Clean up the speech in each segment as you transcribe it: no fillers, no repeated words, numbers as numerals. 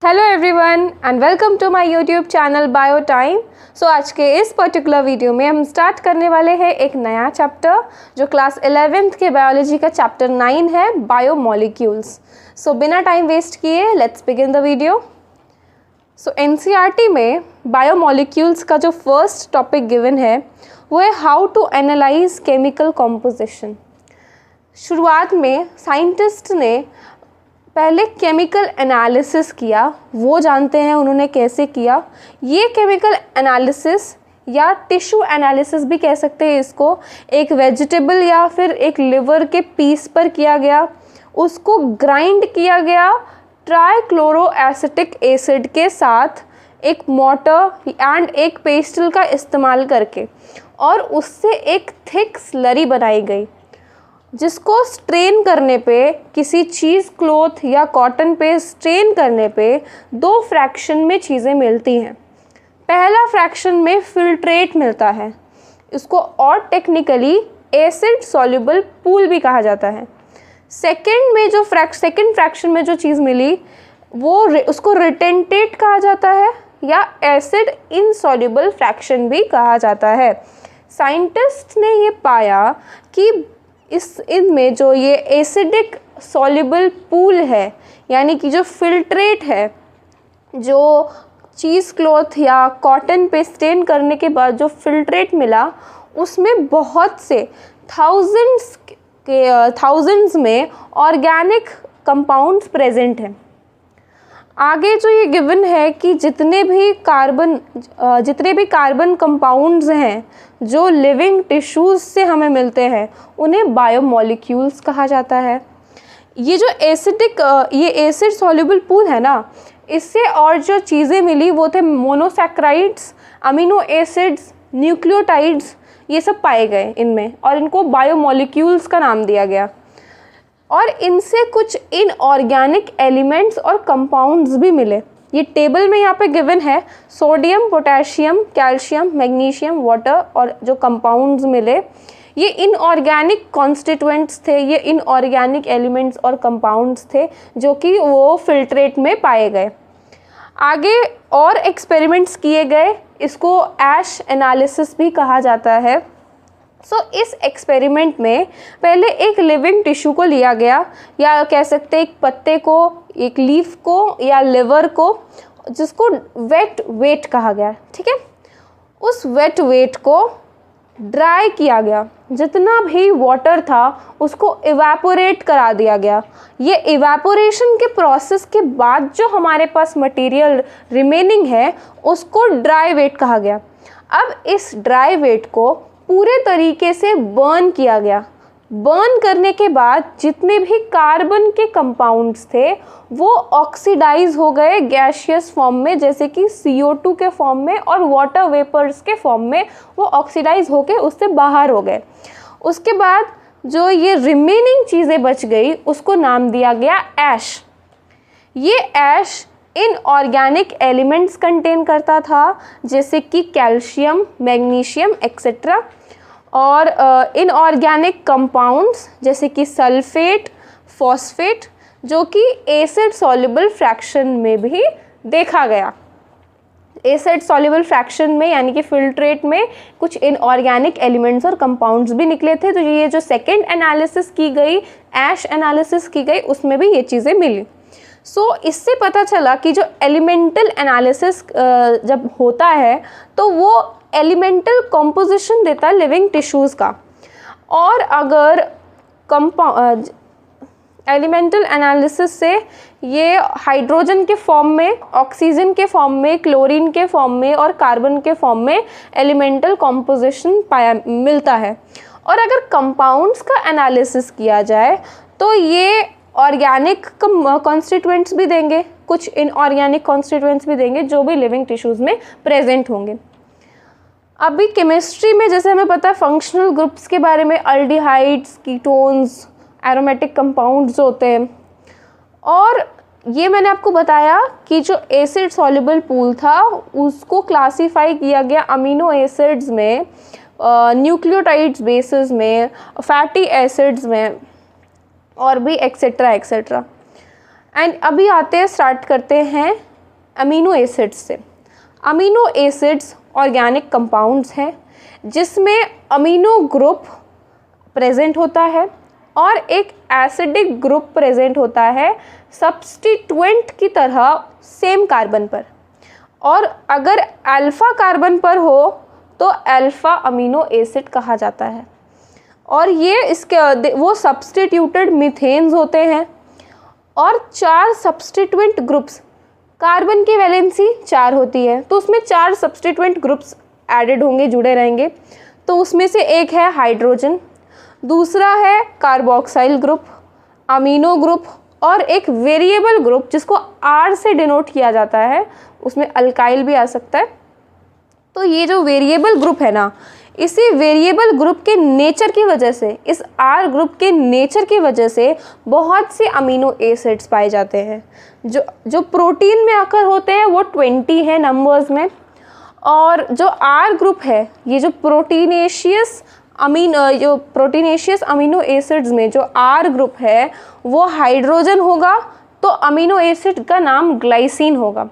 Hello everyone and welcome to my YouTube channel Bio Time. So आज के इस particular video में हम स्टार्ट करने वाले हैं एक नया चैप्टर जो क्लास 11th के बायोलॉजी का चैप्टर 9 है, बायोमोलिक्यूल्स। सो बिना टाइम वेस्ट किए let's begin the video. So NCERT में बायोमोलिक्यूल्स का जो फर्स्ट टॉपिक गिवन है वो है how to analyse chemical composition. शुरुआत में साइंटिस्ट ने पहले केमिकल एनालिसिस किया, वो जानते हैं उन्होंने कैसे किया। ये केमिकल एनालिसिस या टिश्यू एनालिसिस भी कह सकते हैं इसको, एक वेजिटेबल या फिर एक लिवर के पीस पर किया गया, उसको ग्राइंड किया गया ट्राइक्लोरोएसिटिक एसिड के साथ एक मोर्टर एंड एक पेस्टल का इस्तेमाल करके, और उससे एक थिक स्लरी बनाई गई जिसको स्ट्रेन करने पे, किसी चीज़ क्लॉथ या कॉटन पे स्ट्रेन करने पे दो फ्रैक्शन में चीज़ें मिलती हैं। पहला फ्रैक्शन में फिल्ट्रेट मिलता है, इसको और टेक्निकली एसिड सॉल्युबल पूल भी कहा जाता है। सेकंड फ्रैक्शन में जो चीज़ मिली वो उसको रिटेंटेट कहा जाता है या एसिड इनसॉल्युबल फ्रैक्शन भी कहा जाता है। साइंटिस्ट ने ये पाया कि इनमें जो ये एसिडिक सॉल्युबल पूल है, यानी कि जो फिल्ट्रेट है, जो चीज़ क्लॉथ या कॉटन पे स्टेन करने के बाद जो फिल्ट्रेट मिला, उसमें बहुत से थाउजेंड्स में ऑर्गेनिक कंपाउंड्स प्रेजेंट हैं। आगे जो ये गिवन है कि जितने भी कार्बन कंपाउंड्स हैं जो लिविंग टिश्यूज़ से हमें मिलते हैं उन्हें बायोमोलिक्यूल्स कहा जाता है। ये जो एसिड सॉल्युबल पूल है ना, इससे और जो चीज़ें मिली वो थे मोनोसैक्राइड्स, अमीनो एसिड्स, न्यूक्लियोटाइड्स, ये सब पाए गए इनमें, और इनको बायोमोलिक्यूल्स का नाम दिया गया। और इनसे कुछ इनऑर्गेनिक एलिमेंट्स और कंपाउंड्स भी मिले। ये टेबल में यहाँ पे गिवन है, sodium, potassium, calcium, magnesium, water, और जो कंपाउंड्स मिले ये इनऑर्गेनिक कॉन्स्टिट्यूएंट्स थे, ये इनऑर्गेनिक एलिमेंट्स और कंपाउंड्स थे जो कि वो फिल्ट्रेट में पाए गए। आगे और एक्सपेरिमेंट्स किए गए, इसको ऐश एनालिसिस भी कहा जाता है। इस एक्सपेरिमेंट में पहले एक लिविंग टिश्यू को लिया गया, या कह सकते हैं एक पत्ते को, एक लीफ को या लिवर को, जिसको वेट वेट कहा गया, ठीक है। उस वेट वेट को ड्राई किया गया, जितना भी वाटर था उसको इवेपोरेट करा दिया गया। ये इवेपोरेशन के प्रोसेस के बाद जो हमारे पास मटेरियल रिमेनिंग है उसको ड्राई वेट कहा गया। अब इस ड्राई वेट को पूरे तरीके से बर्न किया गया। बर्न करने के बाद जितने भी कार्बन के कंपाउंड्स थे वो ऑक्सीडाइज हो गए गैसियस फॉर्म में, जैसे कि CO2 के फॉर्म में, और वाटर वेपर्स के फॉर्म में वो ऑक्सीडाइज होके उससे बाहर हो गए। उसके बाद जो ये रिमेनिंग चीज़ें बच गई उसको नाम दिया गया ऐश। ये ऐश इनऑर्गेनिक एलिमेंट्स कंटेन करता था, जैसे कि कैल्शियम, मैग्नीशियम एक्सेट्रा, और इनऑर्गेनिक कंपाउंड्स जैसे कि सल्फेट, फॉस्फेट, जो कि एसिड सॉल्युबल फ्रैक्शन में भी देखा गया। एसिड सॉल्युबल फ्रैक्शन में यानी कि फिल्ट्रेट में कुछ इनऑर्गेनिक एलिमेंट्स और कंपाउंड्स भी निकले थे। तो ये जो सेकेंड एनालिसिस की गई, ऐश एनालिसिस की गई, उसमें भी ये चीज़ें मिली। इससे पता चला कि जो एलिमेंटल एनालिसिस जब होता है तो वो एलिमेंटल कॉम्पोजिशन देता है लिविंग टिश्यूज़ का, और अगर एलिमेंटल एनालिसिस से ये हाइड्रोजन के फॉर्म में, ऑक्सीजन के फॉर्म में, क्लोरीन के फॉर्म में और कार्बन के फॉर्म में एलिमेंटल कॉम्पोजिशन मिलता है। और अगर कंपाउंड्स का एनालिसिस किया जाए तो ये ऑर्गेनिक कॉन्स्टिट्यूएंट्स भी देंगे, कुछ इनऑर्गेनिक कॉन्स्टिट्यूएंट्स भी देंगे जो भी लिविंग टिश्यूज़ में प्रेजेंट होंगे। अभी केमिस्ट्री में जैसे हमें पता है फंक्शनल ग्रुप्स के बारे में, अल्डिहाइड्स, कीटोन्स, एरोमेटिक कंपाउंड्स होते हैं, और ये मैंने आपको बताया कि जो एसिड सॉल्युबल पूल था उसको क्लासीफाई किया गया अमीनो एसिड्स में, न्यूक्लियोटाइड्स बेसिस में, फैटी एसिड्स में, और भी एक्सेट्रा एक्सेट्रा। एंड अभी स्टार्ट करते हैं अमीनो एसिड्स से। अमीनो एसिड्स ऑर्गेनिक कंपाउंड्स हैं जिसमें अमीनो ग्रुप प्रेजेंट होता है और एक एसिडिक ग्रुप प्रेजेंट होता है सब्स्टिट्यूएंट की तरह सेम कार्बन पर, और अगर अल्फ़ा कार्बन पर हो तो अल्फ़ा अमीनो एसिड कहा जाता है। और ये इसके वो सब्स्टिट्यूटेड मीथेन्स होते हैं। और 4 सब्स्टिट्यूएंट ग्रुप्स, कार्बन की वैलेंसी 4 होती है तो उसमें 4 सब्स्टिट्यूएंट ग्रुप्स एडेड होंगे, जुड़े रहेंगे। तो उसमें से एक है हाइड्रोजन, दूसरा है कार्बोक्साइल ग्रुप, अमीनो ग्रुप और एक वेरिएबल ग्रुप जिसको R से डिनोट किया जाता है, उसमें अल्काइल भी आ सकता है। तो ये जो वेरिएबल ग्रुप है ना, इसी वेरिएबल ग्रुप के नेचर की वजह से, इस R ग्रुप के नेचर की वजह से बहुत से अमीनो एसिड्स पाए जाते हैं। जो प्रोटीन में आकर होते हैं वो 20 है नंबर्स में, और जो R ग्रुप है, ये जो प्रोटीनेशियस अमीनो एसिड्स में जो R ग्रुप है वो हाइड्रोजन होगा तो अमीनो एसिड का नाम ग्लाइसिन होगा।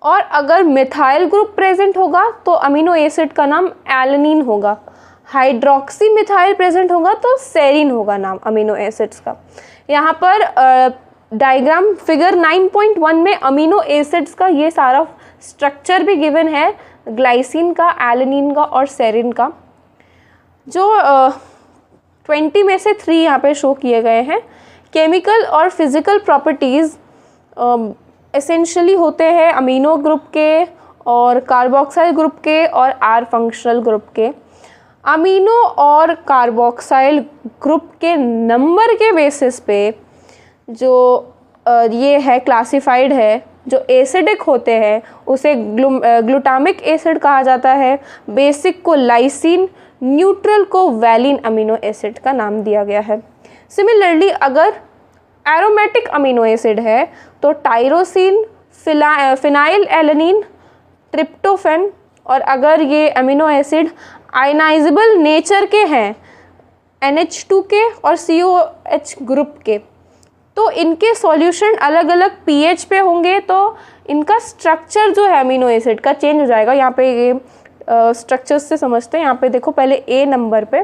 और अगर मिथाइल ग्रुप प्रेजेंट होगा तो अमीनो एसिड का नाम एलेनिन होगा। हाइड्रोक्सी मिथाइल प्रेजेंट होगा तो सेरिन होगा नाम अमीनो एसिड्स का। यहाँ पर डायग्राम फिगर 9.1 में अमीनो एसिड्स का ये सारा स्ट्रक्चर भी गिवन है, ग्लाइसिन का, एलेनिन का और सेरिन का। जो 20 में से 3 यहाँ पे शो किए गए हैं। केमिकल और फिज़िकल प्रॉपर्टीज़ एसेंशियली होते हैं अमीनो ग्रुप के और कार्बोक्साइल ग्रुप के और R फंक्शनल ग्रुप के। अमीनो और कार्बोक्साइल ग्रुप के नंबर के बेसिस पे जो ये है क्लासिफाइड है, जो एसिडिक होते हैं उसे ग्लूटामिक एसिड कहा जाता है, बेसिक को लाइसिन, न्यूट्रल को वैलिन अमीनो एसिड का नाम दिया गया है। सिमिलरली अगर एरोमेटिक अमीनो एसिड है तो टायरोसिन, फिनाइल एलेनिन, ट्रिप्टोफैन, और अगर ये अमीनो एसिड आयनाइजेबल नेचर के हैं NH2 के और COH ग्रुप के, तो इनके सॉल्यूशन अलग अलग pH पे होंगे तो इनका स्ट्रक्चर जो है अमीनो एसिड का चेंज हो जाएगा। यहाँ पे ये स्ट्रक्चर्स से समझते हैं। यहाँ पे देखो पहले A नंबर पे,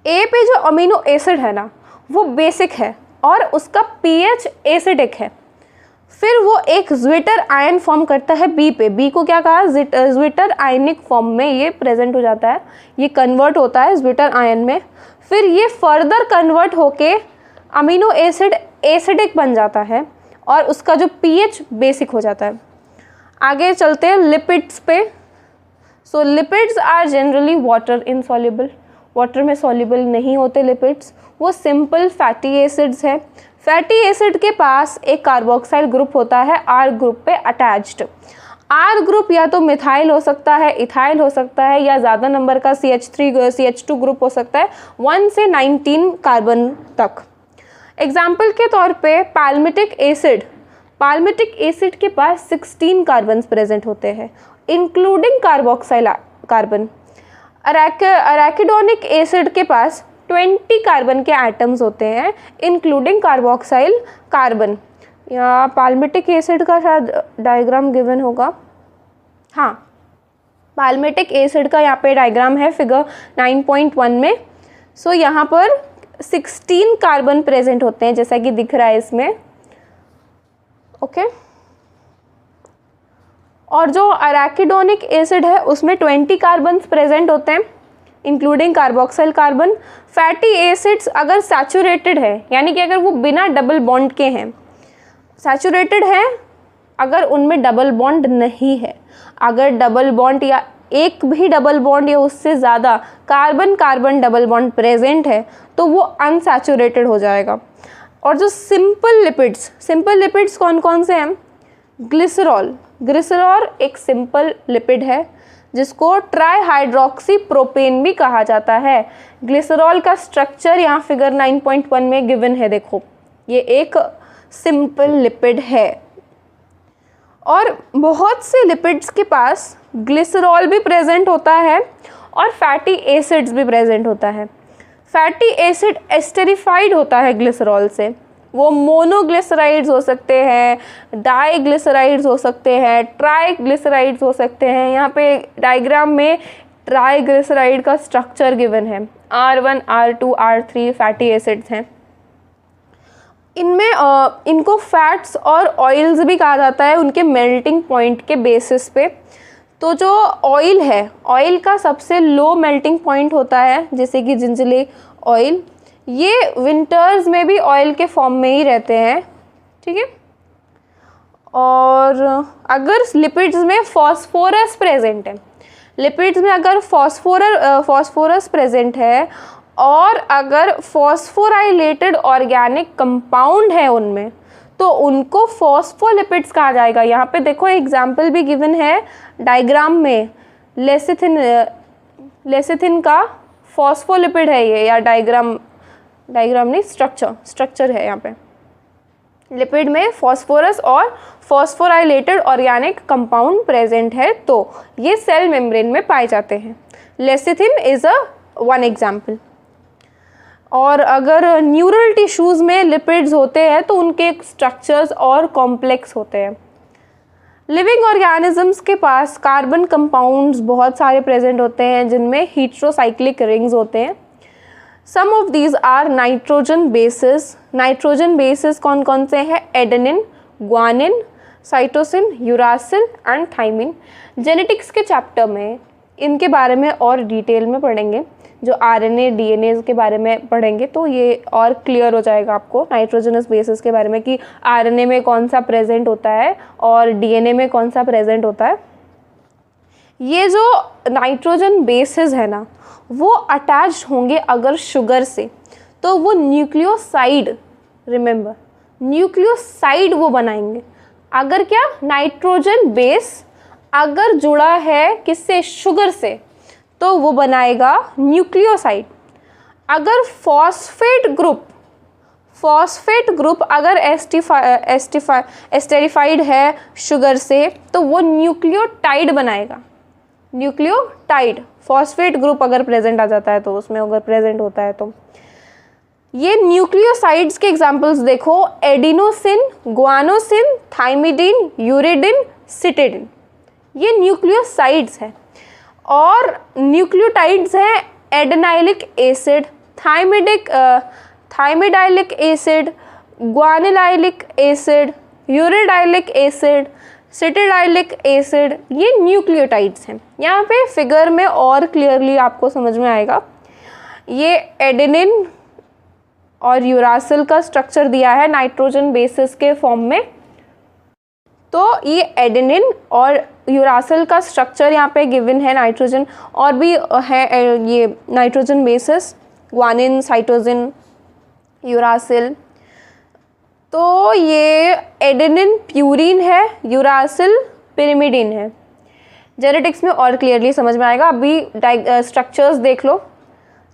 A पे जो अमीनो एसिड है ना वो बेसिक है और उसका pH एसिडिक है। फिर वो एक ज्विटर आयन फॉर्म करता है B पे। B को क्या कहा, ज्विटर आयनिक फॉर्म में ये प्रेजेंट हो जाता है, ये कन्वर्ट होता है ज्विटर आयन में। फिर ये फर्दर कन्वर्ट होके अमीनो एसिड एसिडिक बन जाता है और उसका जो pH बेसिक हो जाता है। आगे चलते हैं लिपिड्स पे। So lipids are generally water insoluble, water में सॉल्युबल नहीं होते लिपिड्स, वो सिंपल फैटी एसिड्स है। फैटी एसिड के पास एक कार्बोक्साइल ग्रुप होता है R ग्रुप पे अटैच्ड। R ग्रुप या तो मिथाइल हो सकता है, इथाइल हो सकता है, या ज़्यादा नंबर का CH2 ग्रुप हो सकता है, 1 से 19 कार्बन तक। एग्जाम्पल के तौर पे पाल्मिटिक एसिड के पास 16 कार्बन्स प्रेजेंट होते हैं इंक्लूडिंग कार्बोक्साइल कार्बन। अराकिडोनिक एसिड के पास 20 कार्बन के एटम्स होते हैं इंक्लूडिंग कार्बोक्साइल कार्बन। या पाल्मिटिक एसिड का शायद डायग्राम गिवन होगा, हाँ पाल्मिटिक एसिड का यहाँ पे डायग्राम है फिगर 9.1 में। सो यहाँ पर 16 कार्बन प्रेजेंट होते हैं जैसा कि दिख रहा है इसमें, ओके। और जो अराकिडोनिक एसिड है उसमें 20 कार्बन्स प्रेजेंट होते हैं including carboxyl carbon. Fatty acids अगर सैचुरेटेड है, यानी कि अगर वो बिना डबल बॉन्ड के हैं, सैचुरेटेड हैं अगर उनमें डबल बॉन्ड नहीं है, अगर डबल बॉन्ड या एक भी डबल बॉन्ड या उससे ज़्यादा carbon carbon double bond present है तो वो अनसैचुरेटेड हो जाएगा। और जो सिंपल लिपिड्स कौन कौन से हैं, ग्लिसरॉल एक सिंपल लिपिड है जिसको ट्राईहाइड्रोक्सी प्रोपेन भी कहा जाता है। ग्लिसरॉल का स्ट्रक्चर यहाँ फिगर 9.1 में गिवन है, देखो ये एक सिंपल लिपिड है। और बहुत से लिपिड्स के पास ग्लिसरॉल भी प्रेजेंट होता है और फैटी एसिड्स भी प्रेजेंट होता है। फैटी एसिड एस्टेरिफाइड होता है ग्लिसरॉल से, वो मोनोग्लिसराइड्स हो सकते हैं, डाईग्लिसराइड्स हो सकते हैं, ट्राईग्लिसराइड्स हो सकते हैं। यहाँ पे डायग्राम में ट्राईग्लिसराइड का स्ट्रक्चर गिवन है, R1, R2, R3 fatty acids हैं। इनमें इनको फैट्स और ऑयल्स भी कहा जाता है उनके मेल्टिंग पॉइंट के बेसिस पे। तो जो ऑयल है, ऑयल का सबसे लो मेल्टिंग पॉइंट होता है, जैसे कि जिंजली ऑयल, ये विंटर्स में भी ऑयल के फॉर्म में ही रहते हैं, ठीक है। और अगर लिपिड्स में फॉस्फोरस प्रेजेंट है, लिपिड्स में अगर फॉस्फोरस प्रेजेंट है और अगर फॉस्फोराइलेटेड ऑर्गेनिक कंपाउंड है उनमें, तो उनको फॉस्फोलिपिड्स कहा जाएगा। यहाँ पे देखो एग्जाम्पल भी गिवन है डायग्राम में, लेसिथिन का फॉस्फोलिपिड है ये, या डायग्राम नहीं, स्ट्रक्चर है यहाँ पे। लिपिड में फॉस्फोरस और फॉस्फोराइलेटेड ऑर्गेनिक कंपाउंड प्रेजेंट है, तो ये सेल मेम्ब्रेन में पाए जाते हैं। Lecithin is one example. और अगर न्यूरल टिश्यूज़ में लिपिड्स होते हैं तो उनके स्ट्रक्चर्स और कॉम्प्लेक्स होते हैं। लिविंग ऑर्गेनिजम्स के पास कार्बन कंपाउंड्स बहुत सारे प्रेजेंट होते हैं, जिनमें हेटेरोसाइक्लिक रिंग्स होते हैं। Some of these are nitrogen bases. Nitrogen bases कौन कौन से हैं? Adenine, guanine, cytosine, uracil and thymine. Genetics के चैप्टर में इनके बारे में और डिटेल में पढ़ेंगे। जो आरएनए डीएनए के बारे में पढ़ेंगे तो ये और क्लियर हो जाएगा आपको नाइट्रोजनस बेसिस के बारे में, कि आरएनए में कौन सा प्रेजेंट होता है और डीएनए में कौन सा प्रेजेंट होता है। ये जो नाइट्रोजन बेसिस है ना, वो अटैच होंगे अगर शुगर से, तो वो न्यूक्लियोसाइड, रिमेंबर न्यूक्लियोसाइड वो बनाएंगे। अगर क्या, नाइट्रोजन बेस अगर जुड़ा है किससे? शुगर से, तो वो बनाएगा न्यूक्लियोसाइड। अगर फॉस्फेट ग्रुप अगर एस्टेरिफाइड है शुगर से, तो वो न्यूक्लियोटाइड बनाएगा। न्यूक्लियोटाइड, फॉस्फेट ग्रुप अगर प्रेजेंट आ जाता है तो, उसमें अगर प्रेजेंट होता है तो। ये न्यूक्लियोसाइड्स के एग्जांपल्स देखो, adenosine, guanosine, thymidine, uridine, cytidine, ये न्यूक्लियोसाइड्स हैं। और न्यूक्लियोटाइड्स हैं adenylic acid, thymidylic acid, guanylylic acid, uridylic acid, cytidylic acid, ये न्यूक्लियोटाइड्स हैं। यहाँ पे फिगर में और क्लियरली आपको समझ में आएगा। ये एडेनिन और यूरासिल का स्ट्रक्चर दिया है नाइट्रोजन बेसिस के फॉर्म में, तो ये एडेनिन और यूरासिल का स्ट्रक्चर यहाँ पे गिवन है। नाइट्रोजन और भी है ये nitrogen bases, guanine, cytosine, uracil. तो ये एडेनिन प्यूरिन है, यूरासिल पिरिमिडिन है। जेनेटिक्स में और क्लियरली समझ में आएगा। अभी स्ट्रक्चर्स देख लो।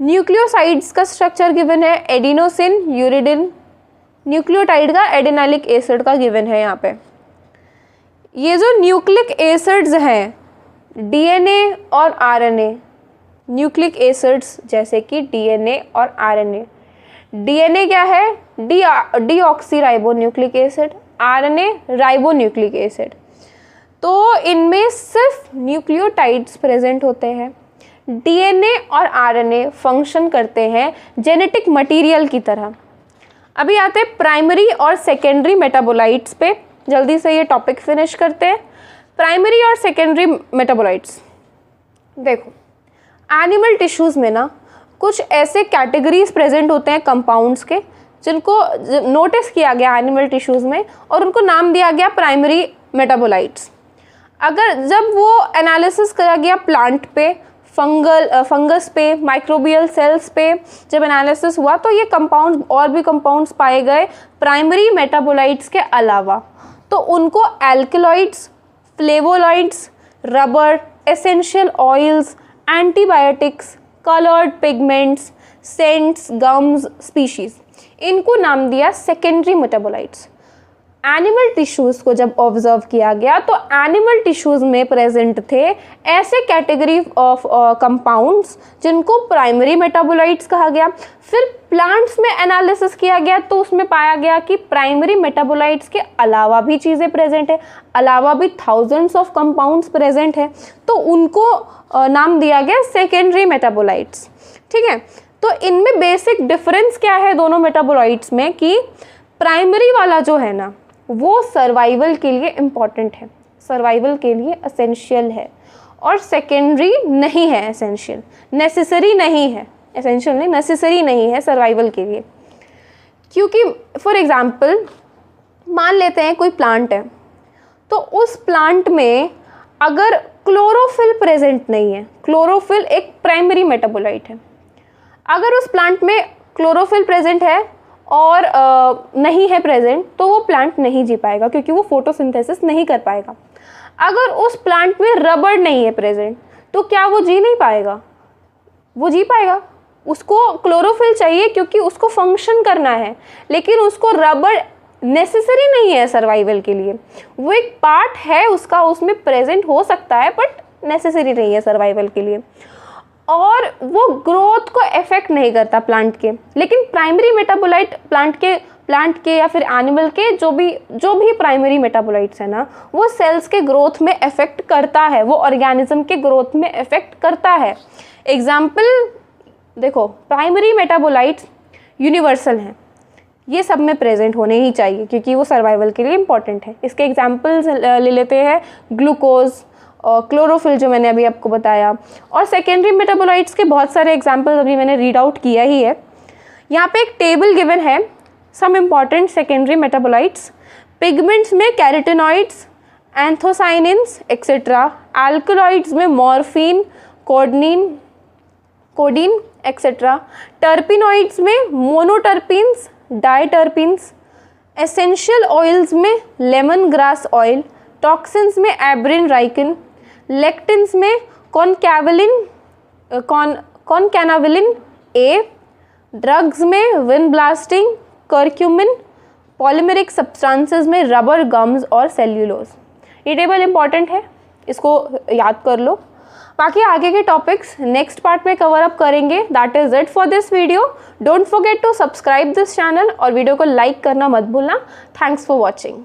न्यूक्लियोसाइड्स का स्ट्रक्चर गिवन है, एडिनोसिन, यूरिडिन। न्यूक्लियोटाइड का एडेनाइलिक एसिड का गिवन है यहाँ पे। ये जो न्यूक्लिक एसिड्स हैं, डीएनए और आरएनए, न्यूक्लिक एसिड्स जैसे कि डीएनए और आरएनए। डीएनए क्या है? Deoxyribo nucleic acid, RNA ribo nucleic acid. तो इनमें सिर्फ न्यूक्लियोटाइड्स प्रेजेंट होते हैं। डीएनए और आरएनए फंक्शन करते हैं जेनेटिक मटेरियल की तरह। अभी आते हैं प्राइमरी और सेकेंडरी मेटाबोलाइट्स पे। जल्दी से ये टॉपिक फिनिश करते हैं। प्राइमरी और सेकेंडरी मेटाबोलाइट्स देखो, एनिमल टिश्यूज़ में ना कुछ ऐसे कैटेगरीज प्रेजेंट होते हैं कंपाउंड्स के, जिनको नोटिस किया गया एनिमल टिश्यूज़ में और उनको नाम दिया गया प्राइमरी मेटाबोलाइट्स। अगर जब वो एनालिसिस करा गया प्लांट पे, फंगस पे, माइक्रोबियल सेल्स पे जब एनालिसिस हुआ, तो ये कंपाउंड्स और भी कंपाउंड्स पाए गए प्राइमरी मेटाबोलाइट्स के अलावा। तो उनको alkaloids, flavonoids, rubber, essential oils, antibiotics, coloured pigments, scents, gums, species, इनको नाम दिया सेकेंडरी मेटाबोलाइट्स। एनिमल टिश्यूज़ को जब ऑब्जर्व किया गया तो एनिमल टिश्यूज़ में प्रेजेंट थे ऐसे कैटेगरी ऑफ कंपाउंड्स जिनको प्राइमरी मेटाबोलाइट्स कहा गया। फिर प्लांट्स में एनालिसिस किया गया तो उसमें पाया गया कि प्राइमरी मेटाबोलाइट्स के अलावा भी चीज़ें प्रेजेंट है, अलावा भी थाउजेंड्स ऑफ कंपाउंड्स प्रेजेंट है, तो उनको नाम दिया गया सेकेंडरी मेटाबोलाइट्स। ठीक है, तो इनमें बेसिक डिफरेंस क्या है दोनों मेटाबोलाइट्स में कि प्राइमरी वाला जो है ना वो सर्वाइवल के लिए इम्पॉर्टेंट है, सर्वाइवल के लिए एसेंशियल है, और सेकेंडरी नहीं है, एसेंशियल नेसेसरी नहीं है, एसेंशियल नहीं नेसेसरी नहीं है सर्वाइवल के लिए। क्योंकि फॉर एग्जांपल मान लेते हैं कोई प्लांट है, तो उस प्लांट में अगर क्लोरोफिल प्रेजेंट नहीं है, क्लोरोफिल एक प्राइमरी मेटाबोलाइट है, अगर उस प्लांट में क्लोरोफिल प्रेजेंट है और नहीं है प्रेजेंट तो वो प्लांट नहीं जी पाएगा, क्योंकि वो फोटोसिंथेसिस नहीं कर पाएगा। अगर उस प्लांट में रबर नहीं है प्रेजेंट तो क्या वो जी नहीं पाएगा? वो जी पाएगा, उसको क्लोरोफिल चाहिए क्योंकि उसको फंक्शन करना है, लेकिन उसको रबर नेसेसरी नहीं है सर्वाइवल के लिए। वो एक पार्ट है उसका, उसमें प्रेजेंट हो सकता है बट नेसेसरी नहीं है सर्वाइवल के लिए, और वो ग्रोथ को इफेक्ट नहीं करता प्लांट के। लेकिन प्राइमरी मेटाबोलाइट प्लांट के या फिर एनिमल के जो भी प्राइमरी मेटाबोलाइट्स है ना, वो सेल्स के ग्रोथ में इफेक्ट करता है, वो ऑर्गेनिज्म के ग्रोथ में इफेक्ट करता है। एग्जाम्पल देखो, प्राइमरी मेटाबोलाइट्स यूनिवर्सल हैं, ये सब में प्रेजेंट होने ही चाहिए क्योंकि वो सर्वाइवल के लिए इम्पॉर्टेंट है। इसके एग्जाम्पल्स ले लेते हैं ग्लूकोज और क्लोरोफिल जो मैंने अभी आपको बताया, और सेकेंडरी मेटाबोलाइट्स के बहुत सारे एग्जाम्पल्स अभी मैंने रीड आउट किया ही है। यहाँ पे एक टेबल गिवन है, some important secondary metabolites. Pigments में कैरोटेनॉइड्स, एंथोसाइनिन्स एक्सेट्रा। एल्कलॉइड्स में मॉर्फिन, कोडीन एक्सेट्रा। टर्पिनॉइड्स में मोनोटर्पिन्स, डाइटर्पिन्स। एसेंशियल ऑयल्स में लेमन ग्रास ऑयल। टॉक्सिन्स में एब्रिन राइकिन। लेक्टिन्स में कॉनकैनाविलिन ए। ड्रग्स में विनब्लास्टिंग, कर्क्यूमिन। पॉलीमेरिक सब्सटेंसेस में rubber, gums और cellulose. ये टेबल इंपॉर्टेंट है, इसको याद कर लो। बाकी आगे के टॉपिक्स नेक्स्ट पार्ट में कवर अप करेंगे। That is it for this video. Don't forget to subscribe this channel और वीडियो को लाइक करना मत भूलना। Thanks for watching.